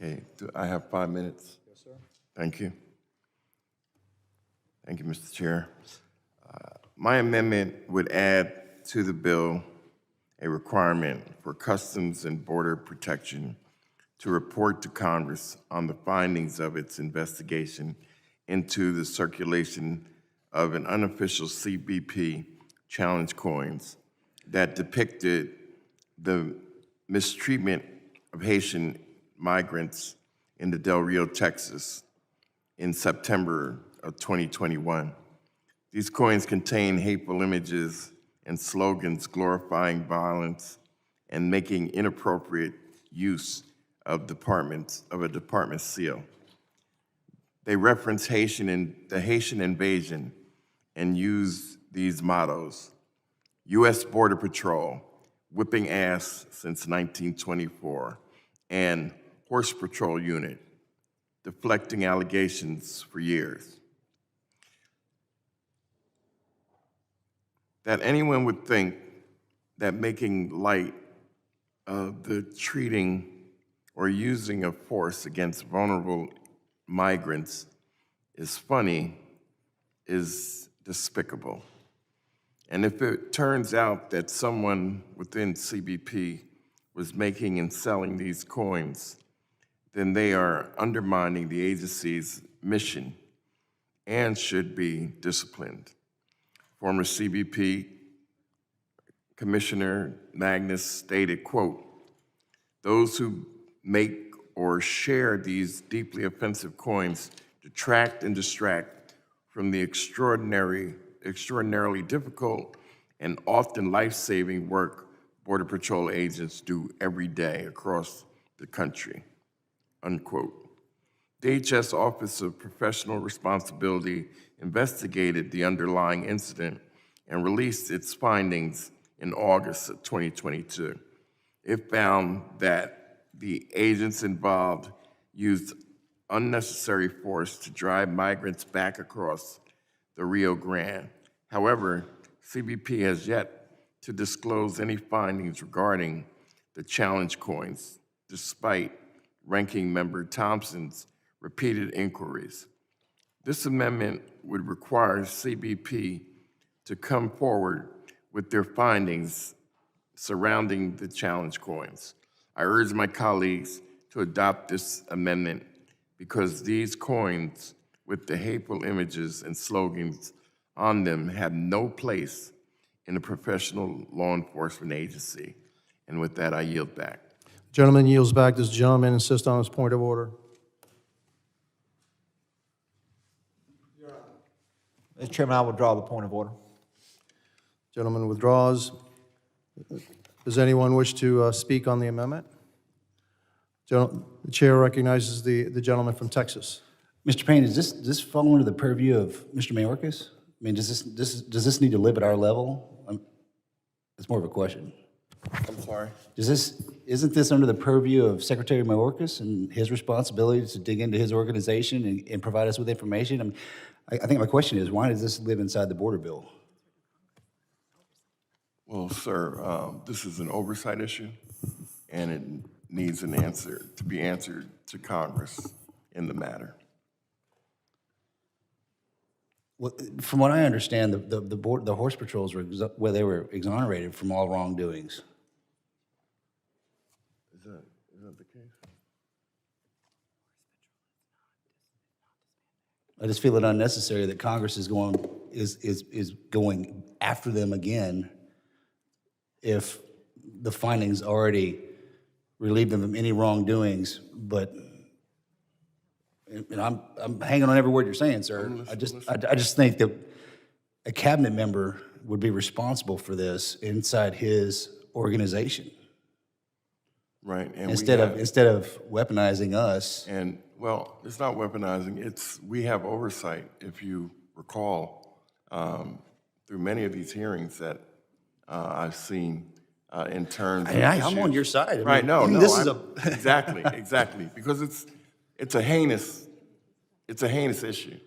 Okay, do I have 5 minutes? Yes, sir. Thank you. Thank you, Mr. Chair. My amendment would add to the bill a requirement for Customs and Border Protection to report to Congress on the findings of its investigation into the circulation of an unofficial CBP challenge coins that depicted the mistreatment of Haitian migrants in the Del Rio, Texas in September of 2021. These coins contain hateful images and slogans glorifying violence and making inappropriate use of a department seal. They reference the Haitian invasion and use these mottos: U.S. Border Patrol, whipping ass since 1924, and Horse Patrol Unit, deflecting allegations for years. That anyone would think that making light of the treating or using of force against vulnerable migrants is funny is despicable. And if it turns out that someone within CBP was making and selling these coins, then they are undermining the agency's mission and should be disciplined. Former CBP Commissioner Magnus stated, quote, "Those who make or share these deeply offensive coins detract and distract from the extraordinarily difficult and often life-saving work Border Patrol agents do every day across the country," unquote. DHS Office of Professional Responsibility investigated the underlying incident and released its findings in August of 2022. It found that the agents involved used unnecessary force to drive migrants back across the Rio Grande. However, CBP has yet to disclose any findings regarding the challenge coins, despite Ranking Member Thompson's repeated inquiries. This amendment would require CBP to come forward with their findings surrounding the challenge coins. I urge my colleagues to adopt this amendment because these coins with the hateful images and slogans on them have no place in a professional law enforcement agency. And with that, I yield back. Gentleman yields back. Does the gentleman insist on his point of order? Mr. Chairman, I will draw the point of order. Gentleman withdraws. Does anyone wish to speak on the amendment? The chair recognizes the gentleman from Texas. Mr. Payne, does this fall under the purview of Mr. Mayorkas? I mean, does this need to live at our level? It's more of a question. I'm sorry? Isn't this under the purview of Secretary Mayorkas and his responsibility to dig into his organization and provide us with information? I mean, I think my question is, why does this live inside the border bill? Well, sir, this is an oversight issue, and it needs an answer to be answered to Congress in the matter. Well, from what I understand, the horse patrols were they were exonerated from all wrongdoings. Is that the case? I just feel it unnecessary that Congress is going after them again if the findings already relieved them of any wrongdoings. But and I'm hanging on every word you're saying, sir. I just think that a cabinet member would be responsible for this inside his organization. Right. And instead of weaponizing us. And well, it's not weaponizing. We have oversight, if you recall, through many of these hearings that I've seen in terms of I'm on your side. I mean, right? No, this is exactly because it's a heinous issue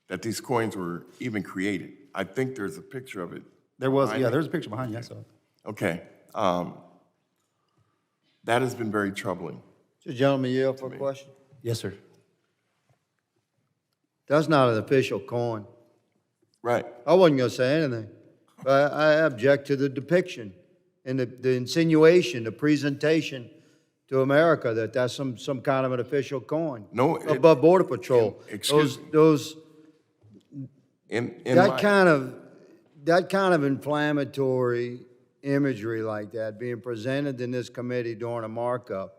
that these coins were even created. I think there's a picture of it. There's a picture behind you. I saw it. Okay. That has been very troubling The gentleman yield for a question? Yes, sir. That's not an official coin. Right. I wasn't gonna say anything, but I object to the depiction and the insinuation, the presentation to America that that's some kind of an official coin. No, Above Border Patrol. excuse me. Those, In that my- kind of inflammatory imagery like that being presented in this committee during a markup.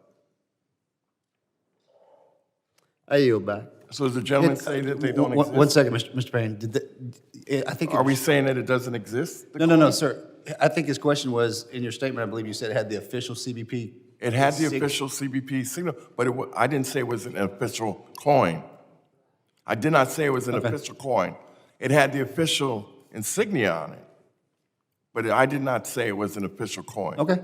I yield back. So does the gentleman say that they don't exist? One second, Mr. Payne. I think. Are we saying that it doesn't exist? No, sir. I think his question was, in your statement, I believe you said it had the official CBP. It had the official CBP signal, but I didn't say it was an official coin. I did not say it was an official coin. It had the official insignia on it, but I did not say it was an official coin. Okay.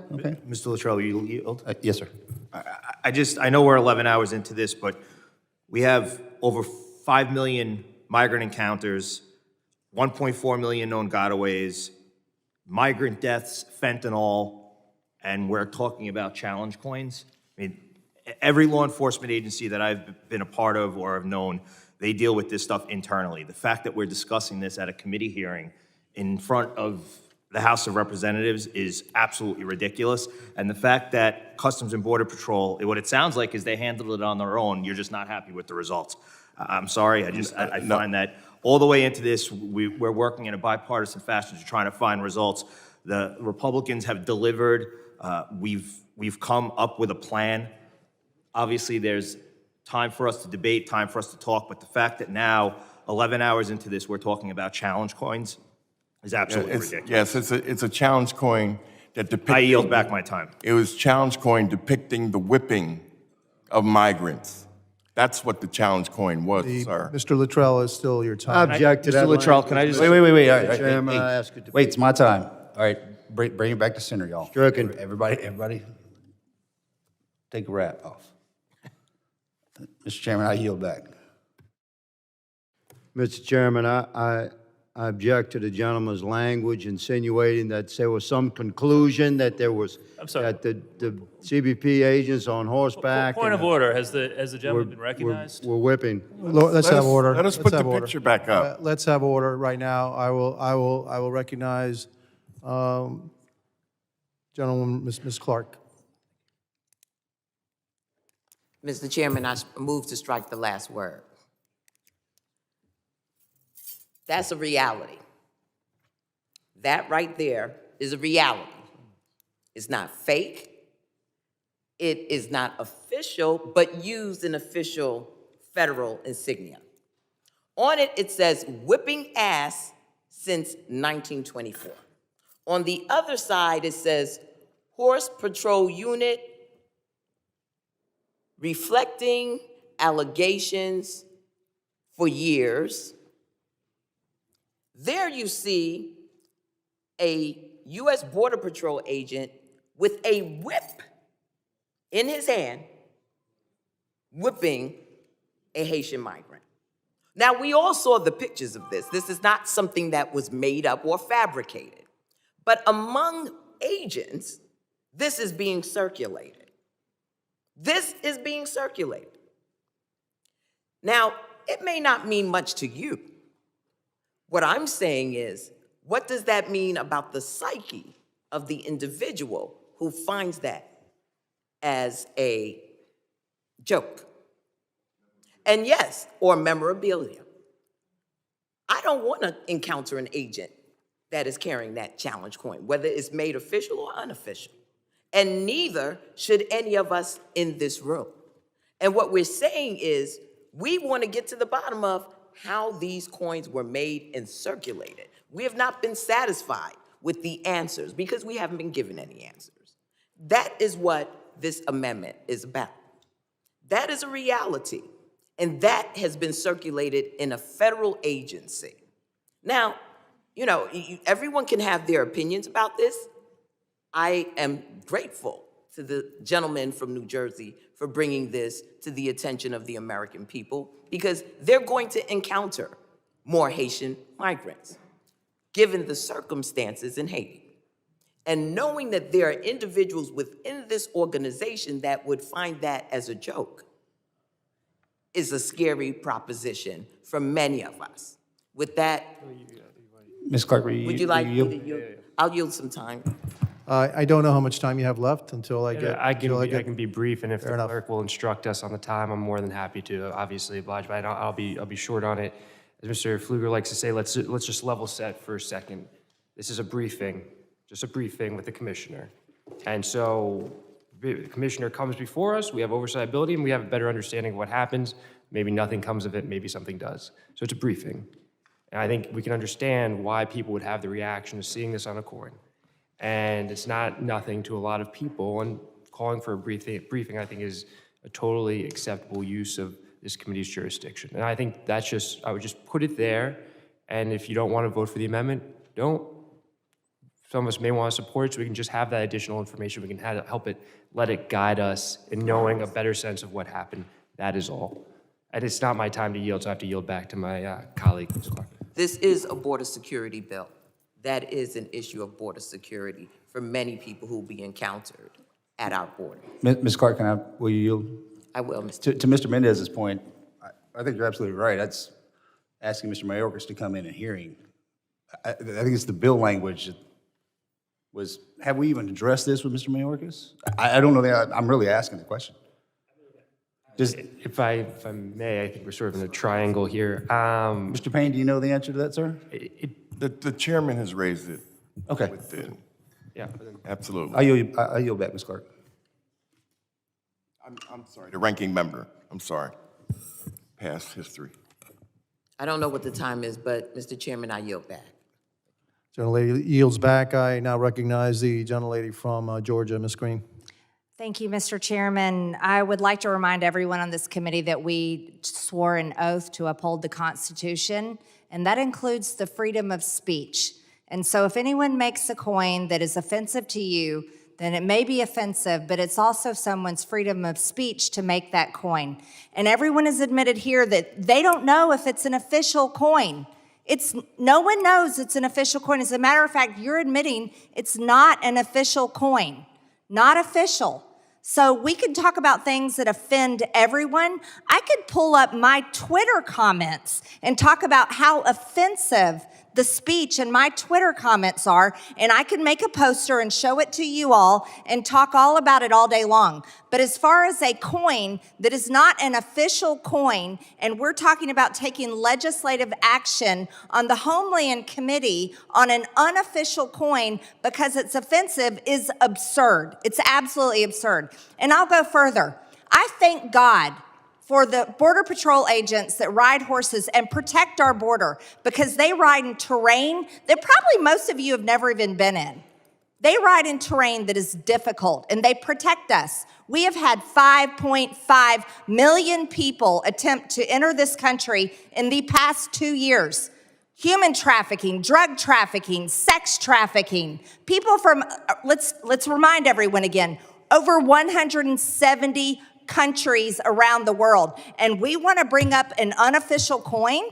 Mr. Luttrell, you yield? Yes, sir. I know we're 11 hours into this, but we have over 5 million migrant encounters, 1.4 million known gotaways, migrant deaths, fentanyl, and we're talking about challenge coins. I mean, every law enforcement agency that I've been a part of or have known, they deal with this stuff internally. The fact that we're discussing this at a committee hearing in front of the House of Representatives is absolutely ridiculous. And the fact that Customs and Border Patrol, what it sounds like is they handled it on their own, you're just not happy with the results. I'm sorry, I find that all the way into this, we're working in a bipartisan fashion to try to find results. The Republicans have delivered. We've come up with a plan. Obviously, there's time for us to debate, time for us to talk, but the fact that now, 11 hours into this, we're talking about challenge coins is absolutely ridiculous. Yes, it's a challenge coin that depicts. I yield back my time. It was challenge coin depicting the whipping of migrants. That's what the challenge coin was, sir. Mr. Luttrell, is still your I time. object to Mr. that. Luttrell, language. can I just- Wait. All Mr. right, Chairman, hey, I ask it to. Wait, it's my time. All right, bring it back to center, y'all. Stricken. Everybody, take a wrap off. Mr. Chairman, I yield back. Mr. Chairman, I object to the gentleman's language insinuating that there was some conclusion that there was, I'm sorry. that the CBP agents on horseback. Point of and order, has the were- gentleman been recognized? Were whipping. Let's have order. Let us Let's put the have order. picture back up. Let's have order right now. I will recognize gentlewoman, Ms. Clark. Mr. Chairman, I move to strike the last word. That's a reality. That right there is a reality. It's not fake. It is not official, but used in official federal insignia. On it, it says whipping ass since 1924. On the other side, it says Horse Patrol Unit reflecting allegations for years. There you see a U.S. Border Patrol agent with a whip in his hand, whipping a Haitian migrant. Now, we all saw the pictures of this. This is not something that was made up or fabricated. But among agents, this is being circulated. This is being circulated. Now, it may not mean much to you. What I'm saying is, what does that mean about the psyche of the individual who finds that as a joke? And yes, or memorabilia. I don't want to encounter an agent that is carrying that challenge coin, whether it's made official or unofficial. And neither should any of us in this room. And what we're saying is, we want to get to the bottom of how these coins were made and circulated. We have not been satisfied with the answers because we haven't been given any answers. That is what this amendment is about. That is a reality, and that has been circulated in a federal agency. Now, you know, everyone can have their opinions about this. I am grateful to the gentleman from New Jersey for bringing this to the attention of the American people, because they're going to encounter more Haitian migrants, given the circumstances in Haiti. And knowing that there are individuals within this organization that would find that as a joke is a scary proposition for many of us. With that, Ms. Clark, would would you like me to yield? I'll yield some time. I don't know how much time you have left until I get. I until can, I can be brief, and if the enough. clerk will instruct us on the time, I'm more than happy to obviously oblige, but I'll be short on it. As Mr. Pfluger likes to say, let's just level set for a second. This is a briefing, just a briefing with the commissioner. And so the commissioner comes before us, we have oversight ability, and we have a better understanding of what happens. Maybe nothing comes of it, maybe something does. So it's a briefing. And I think we can understand why people would have the reaction of seeing this on a coin. And it's not nothing to a lot of people, and calling for a briefing, I think, is a totally acceptable use of this committee's jurisdiction. And I think that's just, I would just put it there, and if you don't want to vote for the amendment, don't. Some of us may want to support it, so we can just have that additional information. We can help it, let it guide us in knowing a better sense of what happened. That is all. And it's not my time to yield, so I have to yield back to my colleague, Ms. Clark. This is a border security bill. That is an issue of border security for many people who will be encountered at our border. Ms. Clark, will you yield? I will, Mr. To Mr. Mendez's point, I think you're absolutely right. That's asking Mr. Mayorkas to come in and hearing. I think it's the bill language that was, have we even addressed this with Mr. Mayorkas? I don't know that, I'm really asking the question. If I may, I think we're sort of in a triangle here. Mr. Payne, do you know the answer to that, sir? The chairman has raised it. Okay. Yeah. Absolutely. I yield back, Ms. Clark. I'm sorry, the ranking member, I'm sorry. Past history. I don't know what the time is, but Mr. Chairman, I yield back. Gentlelady yields back. I now recognize the gentlelady from Georgia, Ms. Greene. Thank you, Mr. Chairman. I would like to remind everyone on this committee that we swore an oath to uphold the Constitution, and that includes the freedom of speech. And so if anyone makes a coin that is offensive to you, then it may be offensive, but it's also someone's freedom of speech to make that coin. And everyone has admitted here that they don't know if it's an official coin. No one knows it's an official coin. As a matter of fact, you're admitting it's not an official coin, not official. So we could talk about things that offend everyone. I could pull up my Twitter comments and talk about how offensive the speech in my Twitter comments are, and I could make a poster and show it to you all and talk all about it all day long. But as far as a coin that is not an official coin, and we're talking about taking legislative action on the Homeland Committee on an unofficial coin because it's offensive is absurd. It's absolutely absurd. And I'll go further. I thank God for the Border Patrol agents that ride horses and protect our border because they ride in terrain that probably most of you have never even been in. They ride in terrain that is difficult and they protect us. We have had 5.5 million people attempt to enter this country in the past 2 years. Human trafficking, drug trafficking, sex trafficking. People from, let's remind everyone again, over 170 countries around the world. And we want to bring up an unofficial coin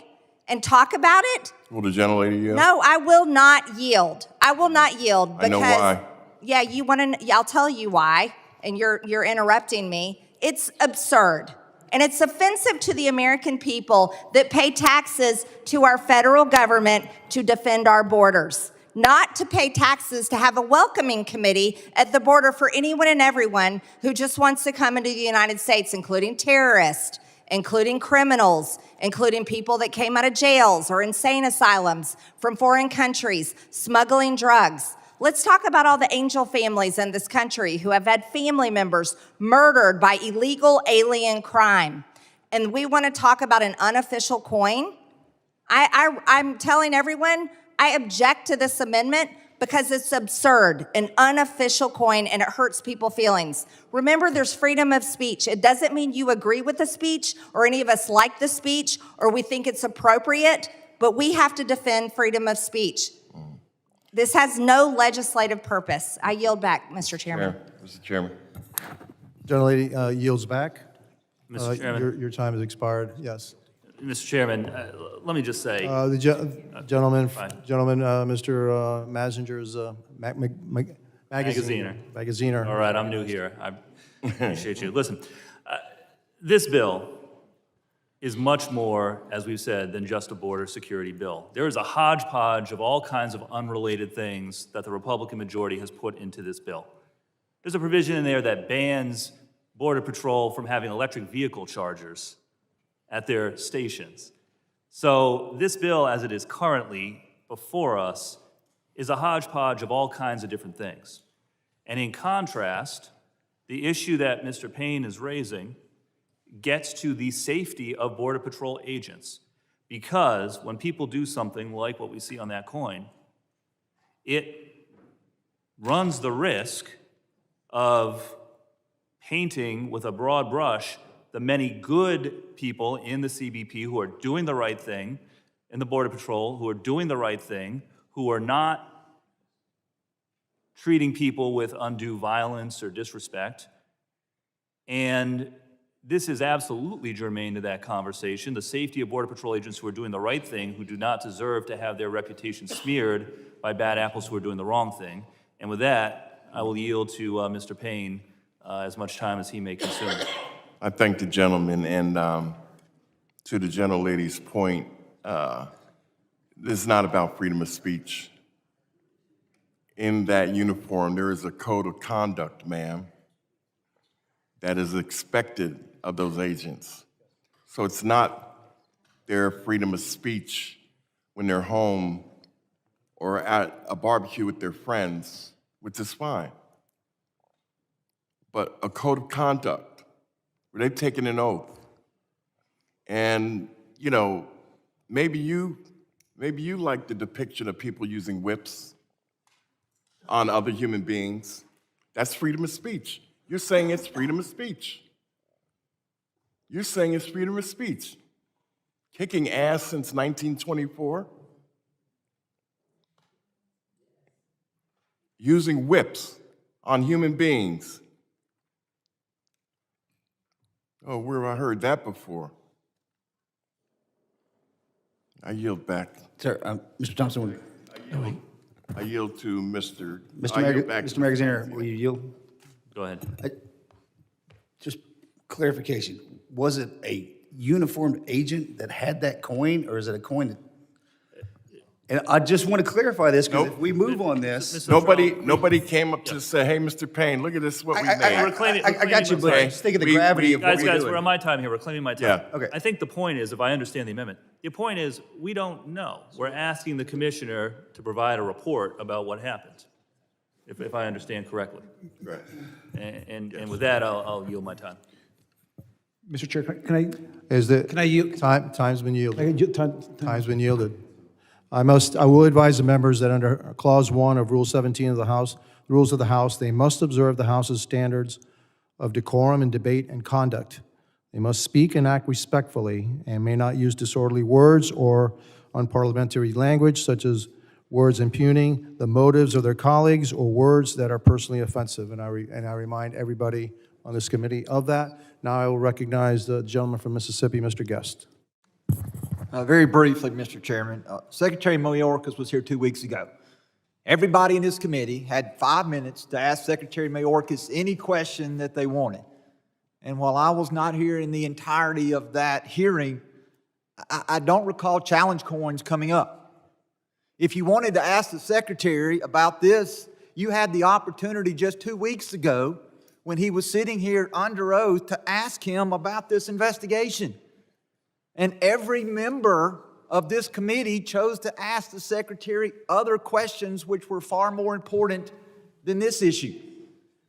and talk about it? Will the gentlelady yield? No, I will not yield. I will not yield because— I know why. Yeah, you want to, I'll tell you why, and you're interrupting me. It's absurd. And it's offensive to the American people that pay taxes to our federal government to defend our borders, not to pay taxes to have a welcoming committee at the border for anyone and everyone who just wants to come into the United States, including terrorists, including criminals, including people that came out of jails or insane asylums from foreign countries, smuggling drugs. Let's talk about all the angel families in this country who have had family members murdered by illegal alien crime. And we want to talk about an unofficial coin? I'm telling everyone, I object to this amendment because it's absurd, an unofficial coin, and it hurts people's feelings. Remember, there's freedom of speech. It doesn't mean you agree with the speech or any of us like the speech or we think it's appropriate, but we have to defend freedom of speech. This has no legislative purpose. I yield back, Mr. Chairman. Mr. Chairman. Gentlelady yields back. Mr. Chairman. Your time has expired, yes. Mr. Chairman, let me just say, The gentleman, Mr. Masinger's, Magaziner. All right, I'm new here. I appreciate you. Listen, this bill is much more, as we've said, than just a border security bill. There is a hodgepodge of all kinds of unrelated things that the Republican majority has put into this bill. There's a provision in there that bans Border Patrol from having electric vehicle chargers at their stations. So this bill, as it is currently before us, is a hodgepodge of all kinds of different things. And in contrast, the issue that Mr. Payne is raising gets to the safety of Border Patrol agents. Because when people do something like what we see on that coin, it runs the risk of painting with a broad brush the many good people in the CBP who are doing the right thing, in the Border Patrol, who are doing the right thing, who are not treating people with undue violence or disrespect. And this is absolutely germane to that conversation, the safety of Border Patrol agents who are doing the right thing, who do not deserve to have their reputation smeared by bad apples who are doing the wrong thing. And with that, I will yield to Mr. Payne as much time as he may consume. I thank the gentleman, and to the gentlelady's point, this is not about freedom of speech. In that uniform, there is a code of conduct, ma'am, that is expected of those agents. So it's not their freedom of speech when they're home or at a barbecue with their friends, which is fine. But a code of conduct, where they've taken an oath. And, you know, maybe you like the depiction of people using whips on other human beings. That's freedom of speech. You're saying it's freedom of speech. You're saying it's freedom of speech. Kicking ass since 1924. Using whips on human beings. Oh, where have I heard that before? I yield back. Sir, Mr. Thompson, I yield to Mr. Mr. Magaziner, will you yield? Go ahead. Just clarification, was it a uniformed agent that had that coin, or is it a coin that? And I just want to clarify this, because if we move on this. Nobody came up to say, hey, Mr. Payne, look at this, what we made. I got you, but just think of the gravity of what we're Guys, doing. we're on my time here. We're claiming my time. Yeah. Okay. I think the point is, if I understand the amendment, the point is, we don't know. We're asking the commissioner to provide a report about what happened, if I understand correctly. Right. And with that, I'll yield my time. Mr. Chair, can I yield? Time's been yielded. Time. Time's been yielded. I will advise the members that under Clause 1 of Rule 17 of the House, the rules of the House, they must observe the House's standards of decorum in debate and conduct. They must speak and act respectfully and may not use disorderly words or unparliamentary language, such as words impugning the motives of their colleagues or words that are personally offensive. And I remind everybody on this committee of that. Now I will recognize the gentleman from Mississippi, Mr. Guest. Very briefly, Mr. Chairman, Secretary Mayorkas was here 2 weeks ago. Everybody in this committee had 5 minutes to ask Secretary Mayorkas any question that they wanted. And while I was not here in the entirety of that hearing, I don't recall challenge coins coming up. If you wanted to ask the Secretary about this, you had the opportunity just 2 weeks ago when he was sitting here under oath to ask him about this investigation. And every member of this committee chose to ask the Secretary other questions which were far more important than this issue.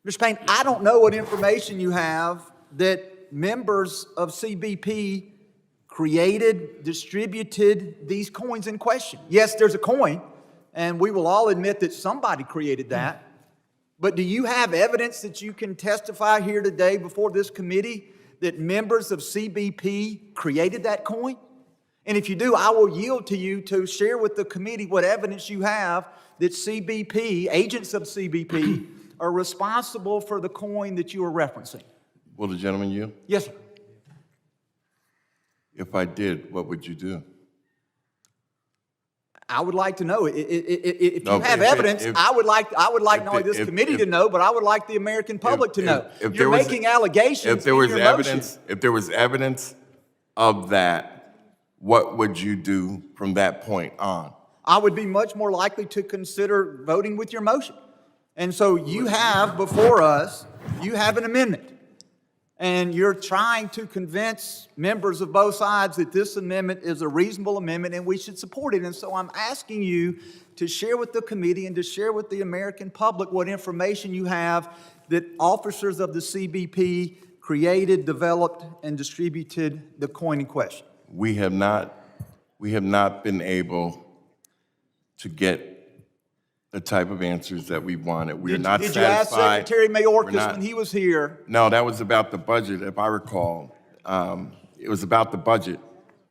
Mr. Payne, I don't know what information you have that members of CBP created, distributed these coins in question. Yes, there's a coin, and we will all admit that somebody created that. But do you have evidence that you can testify here today before this committee that members of CBP created that coin? And if you do, I will yield to you to share with the committee what evidence you have that CBP, agents of CBP, are responsible for the coin that you are referencing. Will the gentleman yield? Yes, sir. If I did, what would you do? I would like to know. If No, you have if- evidence, if- I would like not if- only this if- committee if- to know, but I would like the American public to know. If You're there was- making allegations If there in was your evidence, motion. if there was evidence of that, what would you do from that point on? I would be much more likely to consider voting with your motion. And so you have before us, you have an amendment. And you're trying to convince members of both sides that this amendment is a reasonable amendment and we should support it. And so I'm asking you to share with the committee and to share with the American public what information you have that officers of the CBP created, developed, and distributed the coin in question. We have not been able to get the type of answers that we wanted. We're not Did you ask satisfied. Secretary We're Mayorkas not- when he was here? No, that was about the budget, if I recall. It was about the budget,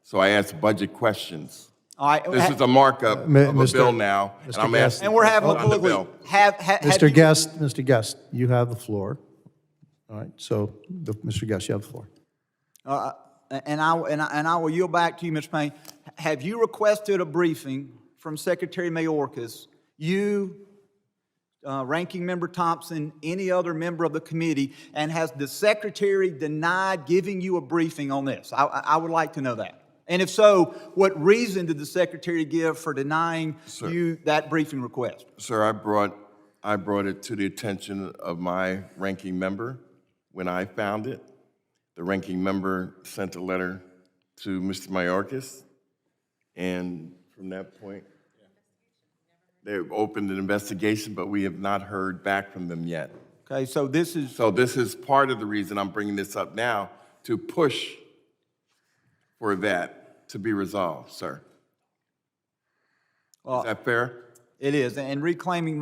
so I asked budget questions. All right. This is a markup of a Mr. bill now, and Mr. I'm Guest. asking. And we're having a on the political, bill. Mr. Guest, you have the floor. All right, so, Mr. Guest, you have the floor. And I will yield back to you, Mr. Payne. Have you requested a briefing from Secretary Mayorkas, you, Ranking Member Thompson, any other member of the committee, and has the Secretary denied giving you a briefing on this? I would like to know that. And if so, what reason did the Secretary give for denying you that briefing request? Sir, I brought it to the attention of my ranking member when I found it. The ranking member sent a letter to Mr. Mayorkas, and from that point, they've opened an investigation, but we have not heard back from them yet. Okay, so this is, So this is part of the reason I'm bringing this up now, to push for that to be resolved, sir. Is that fair? it is, and reclaiming